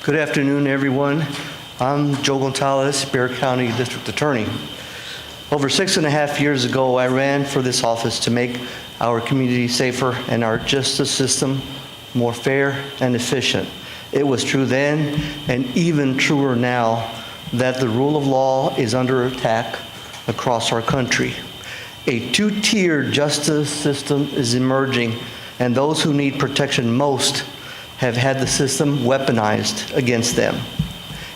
Good afternoon, everyone. I'm Joe Gonzales, Bexar County District Attorney. Over 6.5 years ago, I ran for this office to make our community safer and our justice system more fair and efficient. It was true then, and even truer now, that the rule of law is under attack across our country. A two-tiered justice system is emerging, and those who need protection most have had the system weaponized against them.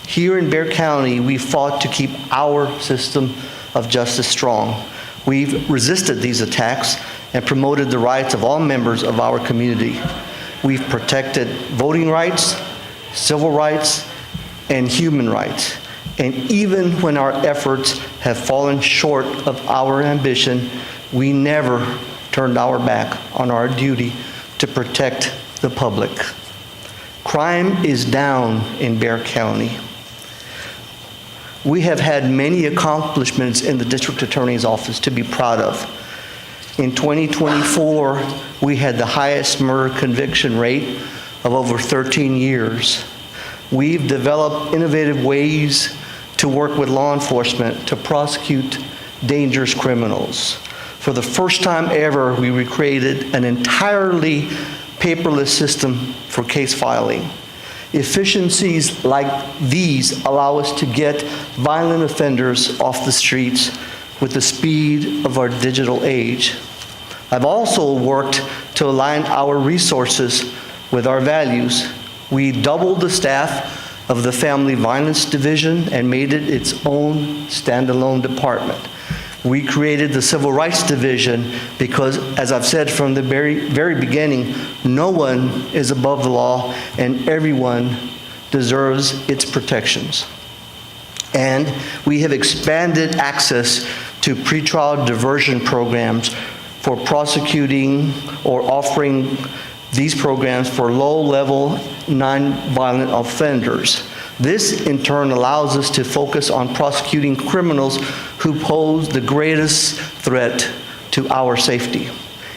Here in Bexar County, we fought to keep our system of justice strong. We've resisted these attacks and promoted the rights of all members of our community. We've protected voting rights, civil rights, and human rights. And even when our efforts have fallen short of our ambition, we never turned our back on our duty to protect the public. Crime is down in Bexar County. We have had many accomplishments in the District Attorney's Office to be proud of. In 2024, we had the highest murder conviction rate of over 13 years. We've developed innovative ways to work with law enforcement to prosecute dangerous criminals. For the first time ever, we recreated an entirely paperless system for case filing. Efficiencies like these allow us to get violent offenders off the streets with the speed of our digital age. I've also worked to align our resources with our values. We doubled the staff of the Family Violence Division and made it its own standalone department. We created the Civil Rights Division because, as I've said from the very beginning, no one is above the law and everyone deserves its protections. And we have expanded access to pretrial diversion programs for prosecuting or offering these programs for low-level, nonviolent offenders. This, in turn, allows us to focus on prosecuting criminals who pose the greatest threat to our safety.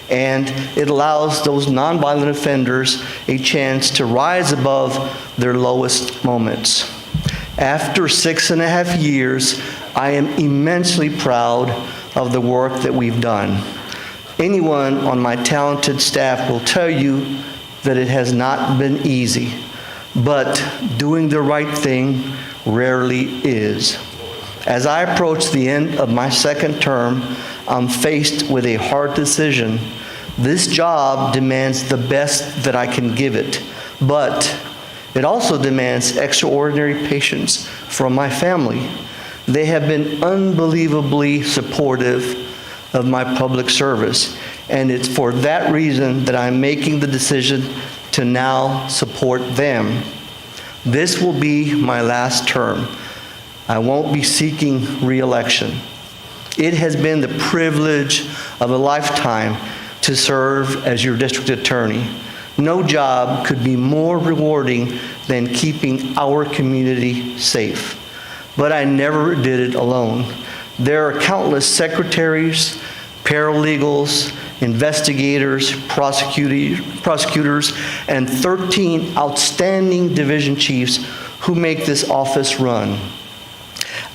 And it allows those nonviolent offenders a chance to rise above their lowest moments. After 6.5 years, I am immensely proud of the work that we've done. Anyone on my talented staff will tell you that it has not been easy, but doing the right thing rarely is. As I approach the end of my second term, I'm faced with a hard decision. This job demands the best that I can give it, but it also demands extraordinary patience from my family. They have been unbelievably supportive of my public service, and it's for that reason that I'm making the decision to now support them. This will be my last term. I won't be seeking re-election. It has been the privilege of a lifetime to serve as your district attorney. No job could be more rewarding than keeping our community safe. But I never did it alone. There are countless secretaries, paralegals, investigators, prosecutors, and 13 outstanding division chiefs who make this office run.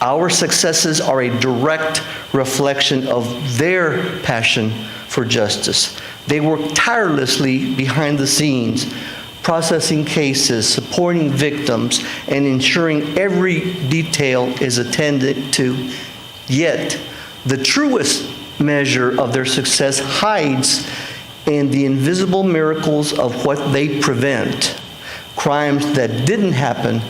Our successes are a direct reflection of their passion for justice. They work tirelessly behind the scenes, processing cases, supporting victims, and ensuring every detail is attended to. Yet, the truest measure of their success hides in the invisible miracles of what they prevent. Crimes that didn't happen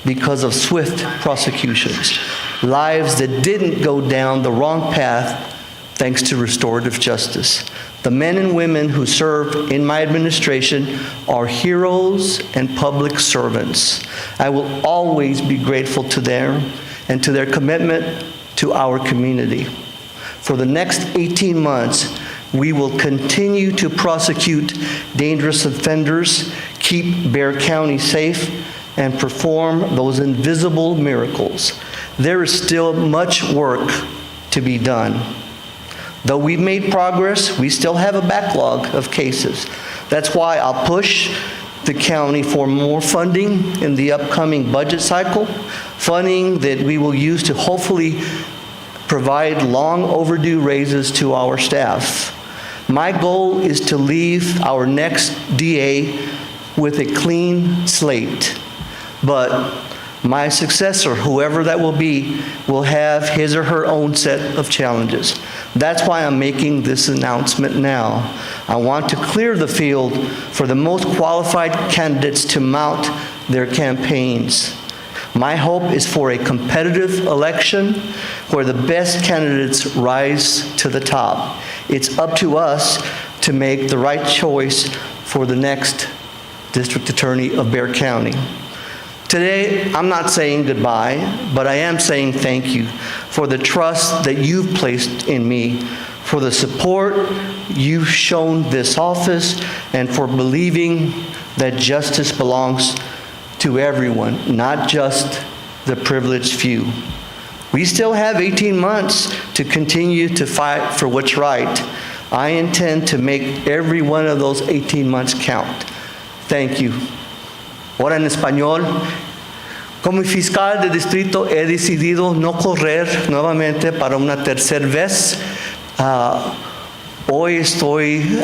because of swift prosecutions. Lives that didn't go down the wrong path thanks to restorative justice. The men and women who serve in my administration are heroes and public servants. I will always be grateful to them and to their commitment to our community. For the next 18 months, we will continue to prosecute dangerous offenders, keep Bexar County safe, and perform those invisible miracles. There is still much work to be done. Though we've made progress, we still have a backlog of cases. That's why I'll push the county for more funding in the upcoming budget cycle, funding that we will use to hopefully provide long overdue raises to our staff. My goal is to leave our next DA with a clean slate, but my successor, whoever that will be, will have his or her own set of challenges. That's why I'm making this announcement now. I want to clear the field for the most qualified candidates to mount their campaigns. My hope is for a competitive election where the best candidates rise to the top. It's up to us to make the right choice for the next district attorney of Bexar County. Today, I'm not saying goodbye, but I am saying thank you for the trust that you've placed in me, for the support you've shown this office, and for believing that justice belongs to everyone, not just the privileged few. We still have 18 months to continue to fight for what's right. I intend to make every one of those 18 months count. Thank you. Ahora en español, como fiscal de distrito he decidido no correr nuevamente para una tercera vez. Hoy estoy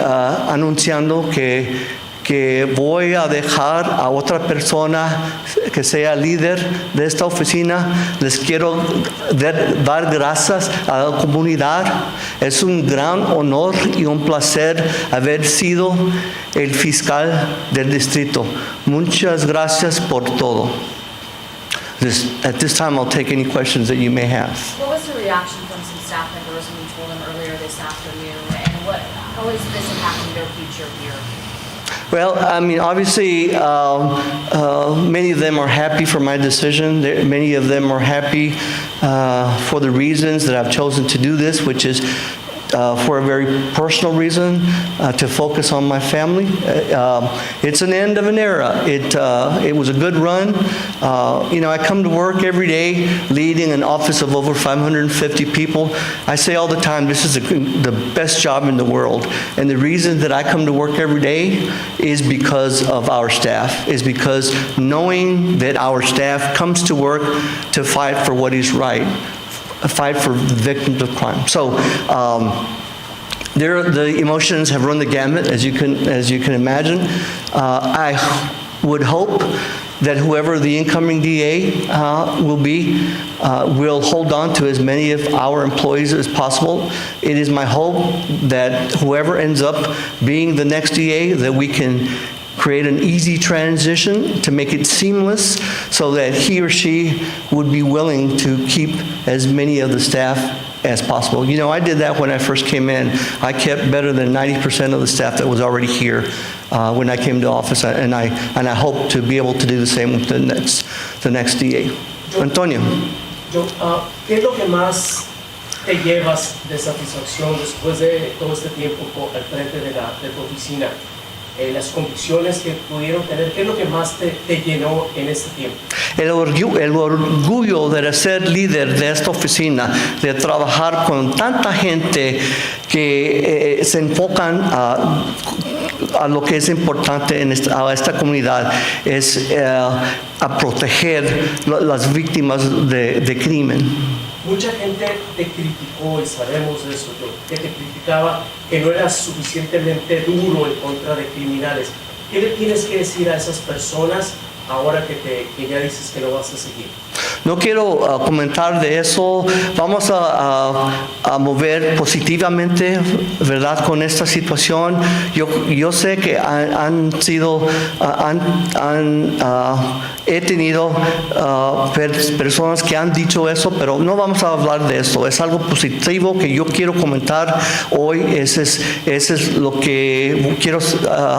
anunciando que voy a dejar a otra persona que sea líder de esta oficina. Les quiero dar gracias a la comunidad. Es un gran honor y un placer haber sido el fiscal del distrito. Muchas gracias por todo. At this time, I'll take any questions that you may have. What was the reaction from some staff members when you told them earlier this afternoon, and how is this impacting their future here? Well, I mean, obviously, many of them are happy for my decision. Many of them are happy for the reasons that I've chosen to do this, which is for a very personal reason, to focus on my family. It's an end of an era. It was a good run. I come to work every day leading an office of over 550 people. I say all the time, this is the best job in the world. And the reason that I come to work every day is because of our staff, is because knowing that our staff comes to work to fight for what is right, fight for victims of crime. So the emotions have run the gamut, as you can imagine. I would hope that whoever the incoming DA will be, will hold on to as many of our employees as possible. It is my hope that whoever ends up being the next DA, that we can create an easy transition to make it seamless so that he or she would be willing to keep as many of the staff as possible. I did that when I first came in. I kept better than 90% of the staff that was already here when I came to office, and I hope to be able to do the same with the next DA. Antonio. ¿Qué es lo que más te llevas de satisfacción después de todo este tiempo al frente de tu oficina? Las convicciones que pudieron tener, ¿qué es lo que más te llenó en este tiempo? El orgullo de ser líder de esta oficina, de trabajar con tanta gente que se enfocan a lo que es importante a esta comunidad, es a proteger las víctimas de crimen. Mucha gente te criticó, y sabemos de eso, que te criticaba que no eras suficientemente duro en contra de criminales. ¿Qué le tienes que decir a esas personas ahora que ya dices que no vas a seguir? No quiero comentar de eso. Vamos a mover positivamente, ¿verdad?, con esta situación. Yo sé que he tenido personas que han dicho eso, pero no vamos a hablar de eso. Es algo positivo que yo quiero comentar hoy. Ese es lo que quiero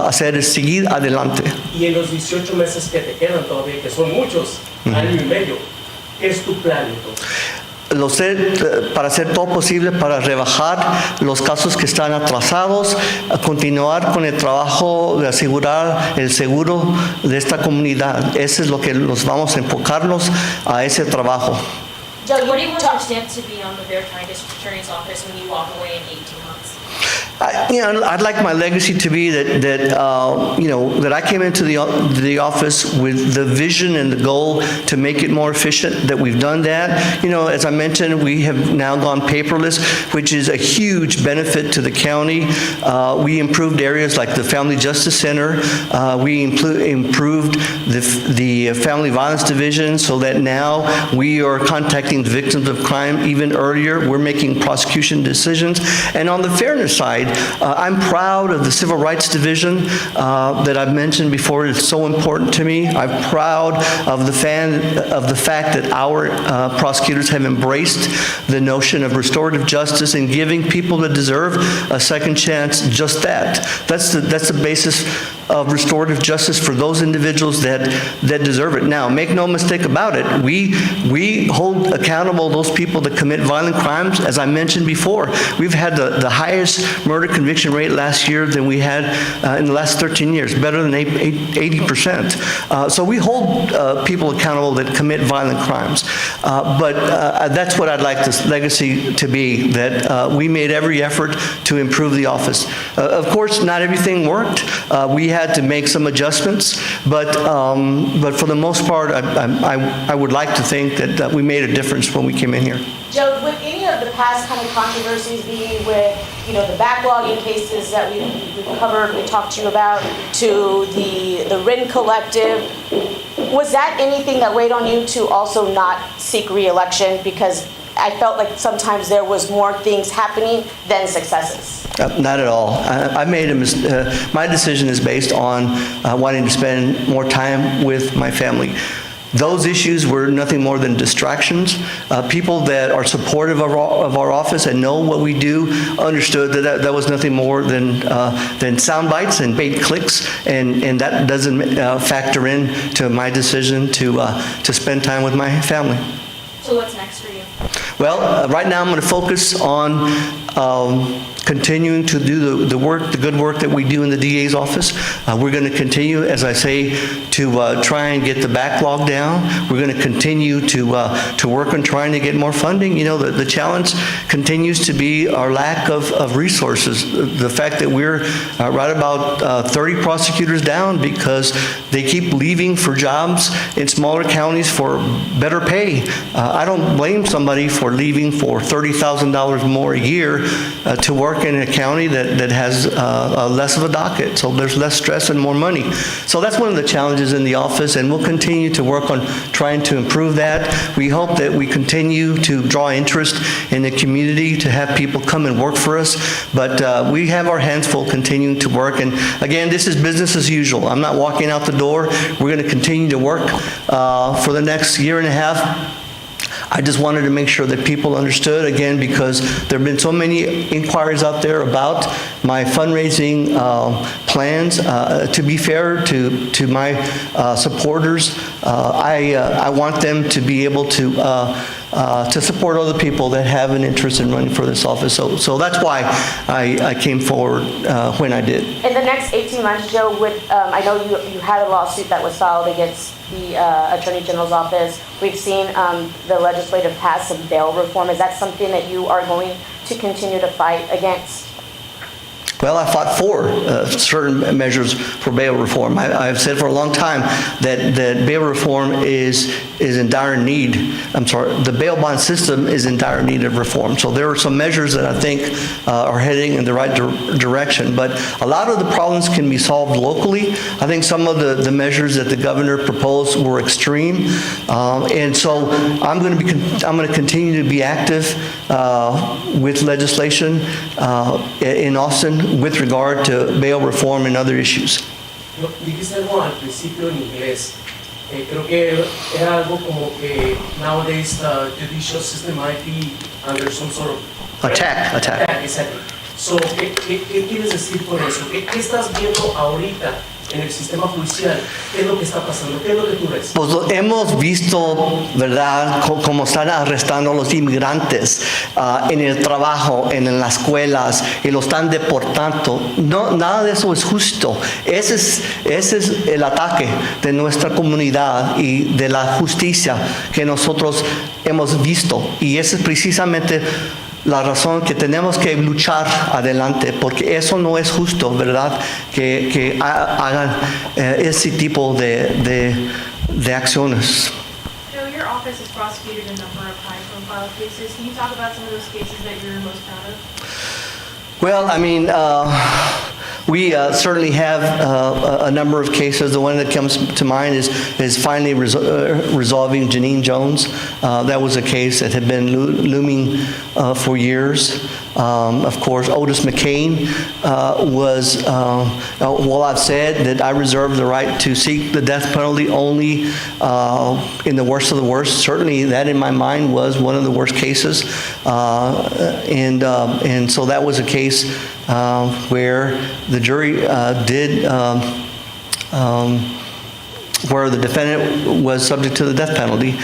hacer, es seguir adelante. Y en los 18 meses que te quedan todavía, que son muchos, año y medio, ¿qué es tu plan entonces? Para hacer todo posible para rebajar los casos que están atrasados, continuar con el trabajo de asegurar el seguro de esta comunidad. Eso es lo que nos vamos a enfocarnos a ese trabajo. Joe, what do you want your staff to be on the Bexar County District Attorney's Office when you walk away in 18 months? I'd like my legacy to be that I came into the office with the vision and the goal to make it more efficient, that we've done that. As I mentioned, we have now gone paperless, which is a huge benefit to the county. We improved areas like the Family Justice Center. We improved the Family Violence Division so that now we are contacting the victims of crime even earlier. We're making prosecution decisions. And on the fairness side, I'm proud of the Civil Rights Division that I've mentioned before. It's so important to me. I'm proud of the fact that our prosecutors have embraced the notion of restorative justice and giving people that deserve a second chance just that. That's the basis of restorative justice for those individuals that deserve it. Now, make no mistake about it, we hold accountable those people that commit violent crimes. As I mentioned before, we've had the highest murder conviction rate last year than we had in the last 13 years, better than 80%. So we hold people accountable that commit violent crimes. But that's what I'd like this legacy to be, that we made every effort to improve the office. Of course, not everything worked. We had to make some adjustments, but for the most part, I would like to think that we made a difference when we came in here. Joe, would any of the past kind of controversies be with, the backlog in cases that we've covered, we talked to you about, to the written collective, was that anything that weighed on you to also not seek re-election? Because I felt like sometimes there was more things happening than successes. Not at all. I made my decision is based on wanting to spend more time with my family. Those issues were nothing more than distractions. People that are supportive of our office and know what we do understood that was nothing more than sound bites and bait clicks, and that doesn't factor in to my decision to spend time with my family. So what's next for you? Well, right now I'm going to focus on continuing to do the good work that we do in the DA's office. We're going to continue, as I say, to try and get the backlog down. We're going to continue to work on trying to get more funding. The challenge continues to be our lack of resources. The fact that we're right about 30 prosecutors down because they keep leaving for jobs in smaller counties for better pay. I don't blame somebody for leaving for $30,000 more a year to work in a county that has less of a docket, so there's less stress and more money. So that's one of the challenges in the office, and we'll continue to work on trying to improve that. We hope that we continue to draw interest in the community, to have people come and work for us, but we have our hands full continuing to work. And again, this is business as usual. I'm not walking out the door. We're going to continue to work for the next year and a half. I just wanted to make sure that people understood, again, because there have been so many inquiries out there about my fundraising plans. To be fair to my supporters, I want them to be able to support other people that have an interest in running for this office. So that's why I came forward when I did. In the next 18 months, Joe, I know you had a lawsuit that was filed against the Attorney General's office. We've seen the legislative pass some bail reform. Is that something that you are going to continue to fight against? Well, I fought for certain measures for bail reform. I've said for a long time that bail reform is in dire need. The bail bond system is in dire need of reform. So there are some measures that I think are heading in the right direction. But a lot of the problems can be solved locally. I think some of the measures that the governor proposed were extreme, and so I'm going to continue to be active with legislation in Austin with regard to bail reform and other issues. Dijiste algo al principio en inglés. Creo que era algo como que nowadays the judicial system might be under some sort of Attack. Exactly. So, ¿qué quieres decir con eso? ¿Qué estás viendo ahorita en el sistema judicial? ¿Qué es lo que está pasando? ¿Qué es lo que tú ves? Pues hemos visto, ¿verdad?, cómo están arrestando a los inmigrantes en el trabajo, en las escuelas, y los están deportando. No, nada de eso es justo. Ese es el ataque de nuestra comunidad y de la justicia que nosotros hemos visto. Y ese es precisamente la razón que tenemos que luchar adelante, porque eso no es justo, ¿verdad? Que hagan ese tipo de acciones. Joe, your office has prosecuted a number of high-profile cases. Can you talk about some of those cases that you're most proud of? Well, I mean, we certainly have a number of cases. The one that comes to mind is finally resolving Janine Jones. That was a case that had been looming for years. Of course, Otis McCain was, well, I've said that I reserve the right to seek the death penalty only in the worst of the worst. Certainly that in my mind was one of the worst cases. And so that was a case where the jury where the defendant was subject to the death penalty.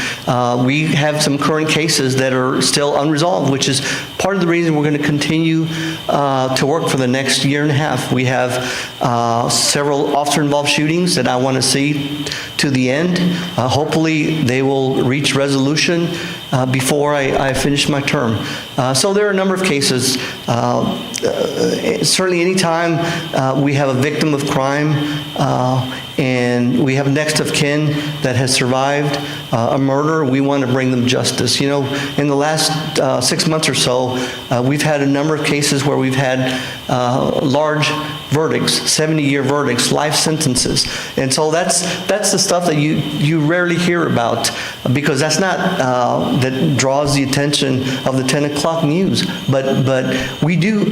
We have some current cases that are still unresolved, which is part of the reason we're going to continue to work for the next year and a half. We have several officer-involved shootings that I want to see to the end. Hopefully they will reach resolution before I finish my term. So there are a number of cases. Certainly anytime we have a victim of crime and we have next of kin that has survived a murder, we want to bring them justice. You know, in the last 6 months or so, we've had a number of cases where we've had large verdicts, 70-year verdicts, life sentences. And so that's the stuff that you rarely hear about, because that's not, that draws the attention of the 10 o'clock news. But we do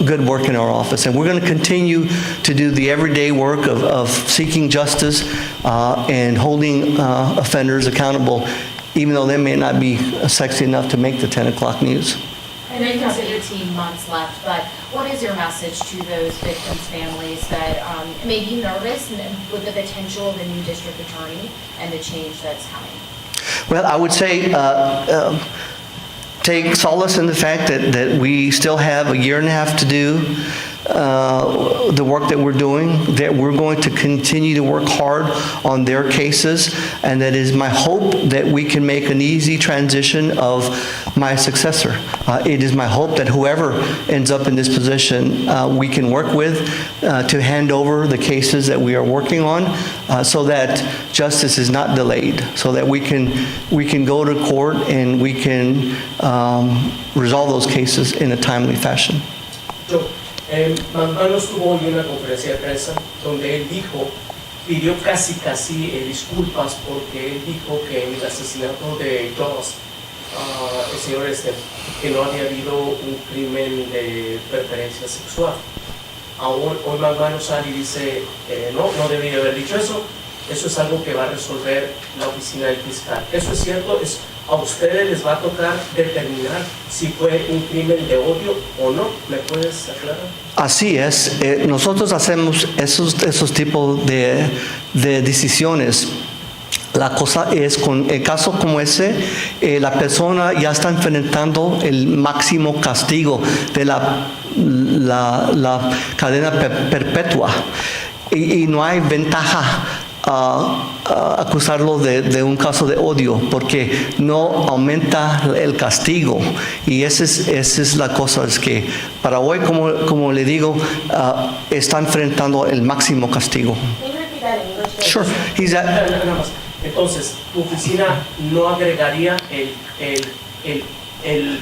good work in our office, and we're going to continue to do the everyday work of seeking justice and holding offenders accountable, even though they may not be sexy enough to make the 10 o'clock news. I know you have 18 months left, but what is your message to those victims' families that may be nervous with the potential of a new district attorney and the change that's coming? Well, I would say take solace in the fact that we still have a year and a half to do the work that we're doing, that we're going to continue to work hard on their cases, and that is my hope that we can make an easy transition of my successor. It is my hope that whoever ends up in this position, we can work with to hand over the cases that we are working on, so that justice is not delayed, so that we can go to court and we can resolve those cases in a timely fashion. Joe, Manzanos tuvo hoy una conferencia de prensa donde él pidió casi disculpas, porque él dijo que en el asesinato de Jones, el señor que no había habido un crimen de preferencia sexual. Hoy Manzano sale y dice no debía haber dicho eso. Eso es algo que va a resolver la oficina del fiscal. ¿Eso es cierto? A ustedes les va a tocar determinar si fue un crimen de odio o no. ¿Me puedes aclarar? Así es. Nosotros hacemos esos tipos de decisiones. La cosa es, con el caso como ese, la persona ya está enfrentando el máximo castigo de la cadena perpetua, y no hay ventaja acusarlo de un caso de odio, porque no aumenta el castigo. Y esa es la cosa, es que para hoy, como le digo, está enfrentando el máximo castigo. Sure. Nada más. Entonces, ¿tu oficina no agregaría el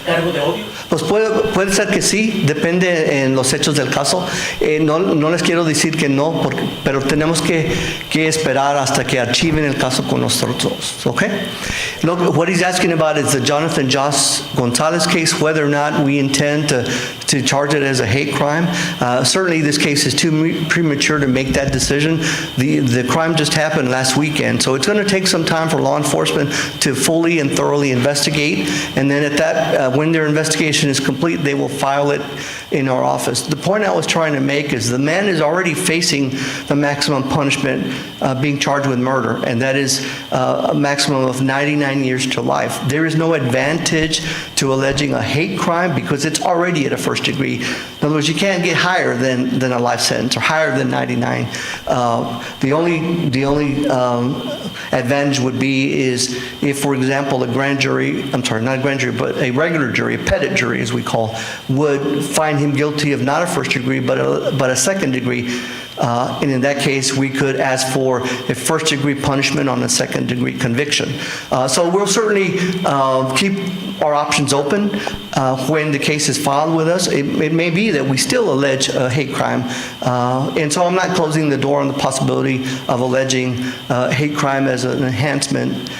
cargo de odio? Pues puede ser que sí, depende en los hechos del caso. No les quiero decir que no, pero tenemos que esperar hasta que archiven el caso con nosotros, okay? Look, what he's asking about is the Joe Gonzales case, whether or not we intend to charge it as a hate crime. Certainly this case is too premature to make that decision. The crime just happened last weekend, so it's going to take some time for law enforcement to fully and thoroughly investigate, and then at that, when their investigation is complete, they will file it in our office. The point I was trying to make is the man is already facing the maximum punishment, being charged with murder, and that is a maximum of 99 years to life. There is no advantage to alleging a hate crime because it's already at a first degree. In other words, you can't get higher than a life sentence or higher than 99. The only advantage would be is if, for example, a grand jury, I'm sorry, not a grand jury, but a regular jury, a petit jury as we call, would find him guilty of not a first degree but a second degree. And in that case, we could ask for a first degree punishment on a second degree conviction. So we'll certainly keep our options open when the case is filed with us. It may be that we still allege a hate crime. And so I'm not closing the door on the possibility of alleging hate crime as an enhancement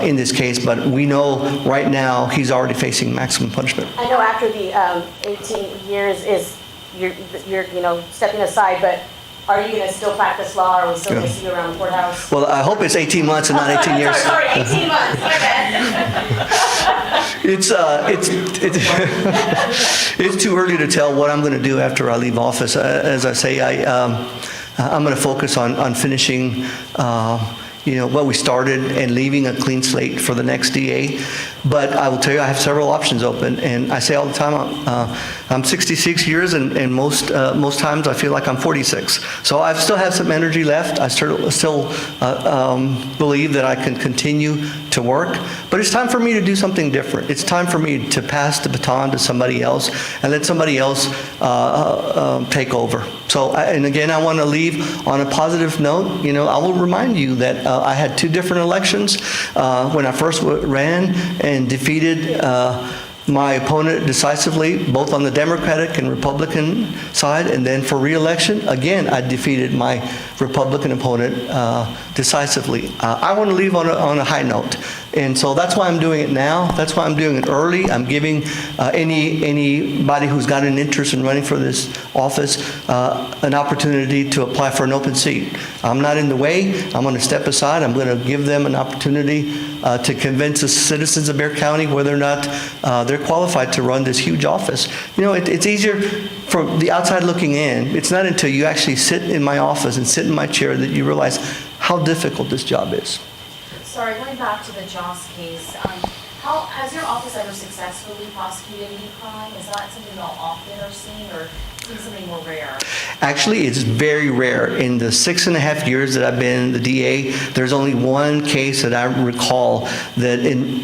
in this case, but we know right now he's already facing maximum punishment. I know after the 18 years is, you're stepping aside, but are you going to still practice law, or are we still going to see you around the courthouse? Well, I hope it's 18 months and not 18 years. Sorry, 18 months, okay. It's too early to tell what I'm going to do after I leave office. As I say, I'm going to focus on finishing what we started and leaving a clean slate for the next DA. But I will tell you, I have several options open, and I say all the time, I'm 66 years, and most times I feel like I'm 46. So I still have some energy left. I still believe that I can continue to work, but it's time for me to do something different. It's time for me to pass the baton to somebody else and let somebody else take over. So, and again, I want to leave on a positive note. I will remind you that I had 2 different elections when I first ran and defeated my opponent decisively, both on the Democratic and Republican side, and then for re-election, again, I defeated my Republican opponent decisively. I want to leave on a high note, and so that's why I'm doing it now. That's why I'm doing it early. I'm giving anybody who's got an interest in running for this office an opportunity to apply for an open seat. I'm not in the way. I'm going to step aside. I'm going to give them an opportunity to convince the citizens of Bexar County whether or not they're qualified to run this huge office. It's easier from the outside looking in. It's not until you actually sit in my office and sit in my chair that you realize how difficult this job is. Sorry, going back to the Joss case, how has your office ever successfully prosecuted any crime? Is that something y'all often are seeing, or seeing something more rare? Actually, it's very rare. In the 6.5 years that I've been the DA, there's only one case that I recall that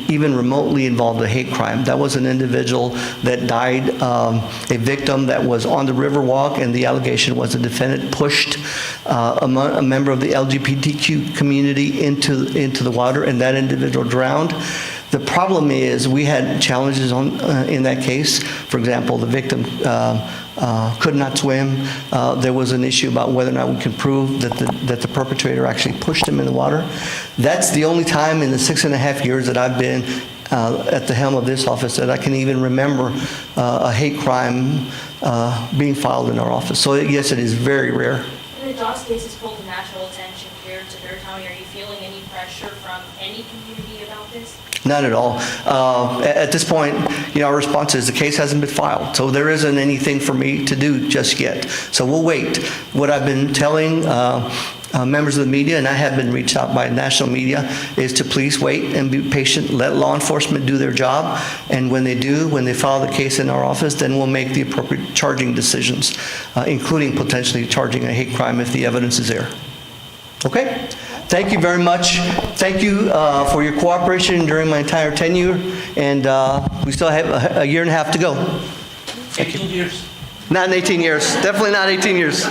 even remotely involved a hate crime. That was an individual that died, a victim that was on the Riverwalk, and the allegation was the defendant pushed a member of the LGBTQ community into the water, and that individual drowned. The problem is we had challenges in that case. For example, the victim could not swim. There was an issue about whether or not we can prove that the perpetrator actually pushed him in the water. That's the only time in the 6.5 years that I've been at the helm of this office that I can even remember a hate crime being filed in our office. So yes, it is very rare. And the Joss case has pulled national attention here to Bexar County. Are you feeling any pressure from any community about this? Not at all. At this point, our response is the case hasn't been filed, so there isn't anything for me to do just yet. So we'll wait. What I've been telling members of the media, and I have been reached out by national media, is to please wait and be patient. Let law enforcement do their job, and when they file the case in our office, then we'll make the appropriate charging decisions, including potentially charging a hate crime if the evidence is there. Okay? Thank you very much. Thank you for your cooperation during my entire tenure, and we still have a year and a half to go. 18 years. Not in 18 years. Definitely not 18 years.